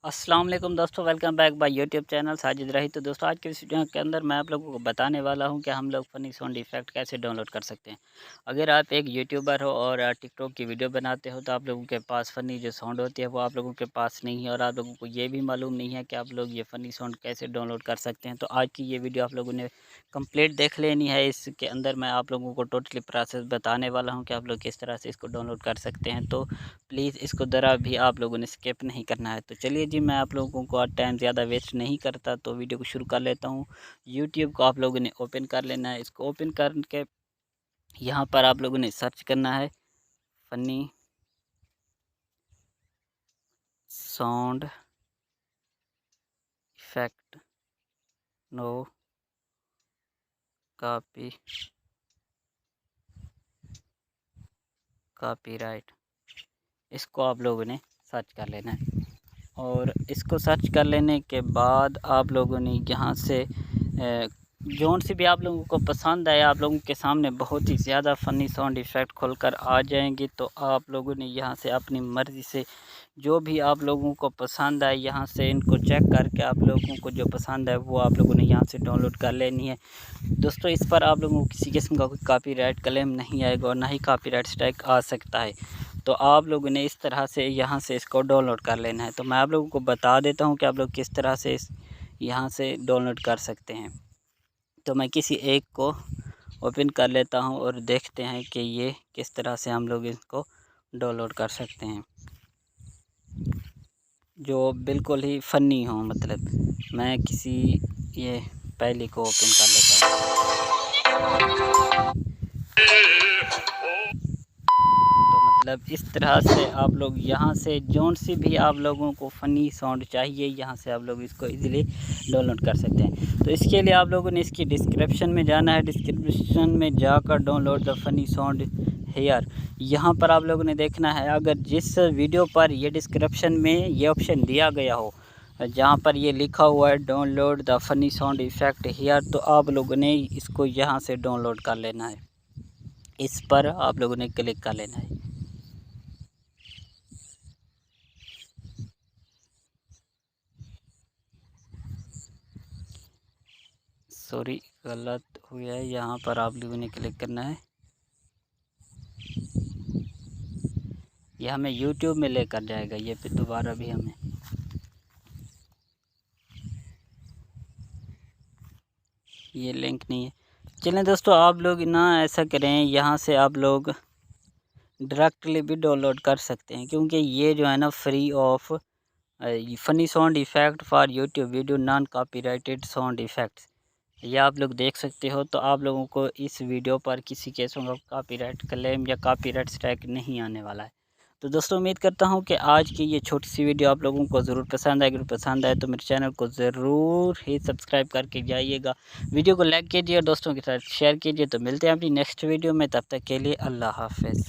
अस्सलाम वालेकुम दोस्तों, welcome back by YouTube channel Sajid रही। तो दोस्तों, आज के इस वीडियो के अंदर मैं आप लोगों को बताने वाला हूं कि हम लोग फ़नी साउंड इफ़ेक्ट कैसे डाउनलोड कर सकते हैं। अगर आप एक यूट्यूबर हो और टिकटॉक की वीडियो बनाते हो तो आप लोगों के पास फ़नी जो साउंड होती है वो आप लोगों के पास नहीं है और आप लोगों को ये भी मालूम नहीं है कि आप लोग ये फ़नी साउंड कैसे डाउनलोड कर सकते हैं। तो आज की ये वीडियो आप लोगों ने कंप्लीट देख लेनी है। इसके अंदर मैं आप लोगों को टोटली प्रोसेस बताने वाला हूँ कि आप लोग किस तरह से इसको डाउनलोड कर सकते हैं। तो प्लीज़ इसको ज़रा भी आप लोगों ने स्किप नहीं करना है। तो चलिए जी, मैं आप लोगों को आज टाइम ज़्यादा वेस्ट नहीं करता तो वीडियो को शुरू कर लेता हूँ। यूट्यूब को आप लोगों ने ओपन कर लेना है। इसको ओपन करके यहाँ पर आप लोगों ने सर्च करना है funny sound effect no copyright. इसको आप लोगों ने सर्च कर लेना है और इसको सर्च कर लेने के बाद आप लोगों ने यहाँ से जौन सी भी आप लोगों को पसंद आए, आप लोगों के सामने बहुत ही ज़्यादा फ़नी साउंड इफ़ेक्ट खुलकर आ जाएंगे। तो आप लोगों ने यहाँ से अपनी मर्ज़ी से जो भी आप लोगों को पसंद आए यहाँ से इनको चेक करके आप लोगों को जो पसंद है वो आप लोगों ने यहाँ से डाउनलोड कर लेनी है। दोस्तों, इस पर आप लोगों को किसी किस्म का कोई कॉपीराइट क्लेम नहीं आएगा और ना ही कॉपीराइट स्ट्राइक आ सकता है। तो आप लोगों ने इस तरह से यहाँ से इसको डाउनलोड कर लेना है। तो मैं आप लोगों को बता देता हूँ कि आप लोग किस तरह से इस यहाँ से डाउनलोड कर सकते हैं। तो मैं किसी एक को ओपन कर लेता हूँ और देखते हैं कि ये किस तरह से हम लोग इसको डाउनलोड कर सकते हैं जो बिल्कुल ही फ़नी हो। मतलब मैं किसी ये पहले को ओपन कर लेता हूँ। तो मतलब इस तरह से आप लोग यहाँ से जौन सी भी आप लोगों को फ़नी साउंड चाहिए यहाँ से आप लोग इसको इजीली डाउनलोड कर सकते हैं। तो इसके लिए आप लोगों ने इसकी डिस्क्रिप्शन में जाना है। डिस्क्रिप्शन में जाकर download the funny sound here यहाँ पर आप लोगों ने देखना है। अगर जिस वीडियो पर ये डिस्क्रिप्शन में ये ऑप्शन दिया गया हो जहाँ पर ये लिखा हुआ है download the funny sound effect here, तो आप लोगों ने इसको यहाँ से डाउनलोड कर लेना है। इस पर आप लोगों ने क्लिक कर लेना है। सॉरी, गलत हुआ है। यहाँ पर आप लोगों ने क्लिक करना है। यह हमें YouTube में लेकर जाएगा। ये फिर दोबारा भी हमें ये लिंक नहीं है। चलें दोस्तों, आप लोग ना ऐसा करें, यहाँ से आप लोग डायरेक्टली भी डाउनलोड कर सकते हैं क्योंकि ये जो है ना free of funny sound effect for YouTube video non copyrighted sound effects, ये आप लोग देख सकते हो। तो आप लोगों को इस वीडियो पर किसी केसों का कॉपीराइट क्लेम या कॉपीराइट स्ट्राइक नहीं आने वाला है। तो दोस्तों, उम्मीद करता हूं कि आज की ये छोटी सी वीडियो आप लोगों को ज़रूर पसंद आए। अगर पसंद आए तो मेरे चैनल को ज़रूर ही सब्सक्राइब करके जाइएगा। वीडियो को लाइक कीजिए और दोस्तों के साथ शेयर कीजिए। तो मिलते हैं अपनी नेक्स्ट वीडियो में, तब तक के लिए अल्लाह हाफ़िज़।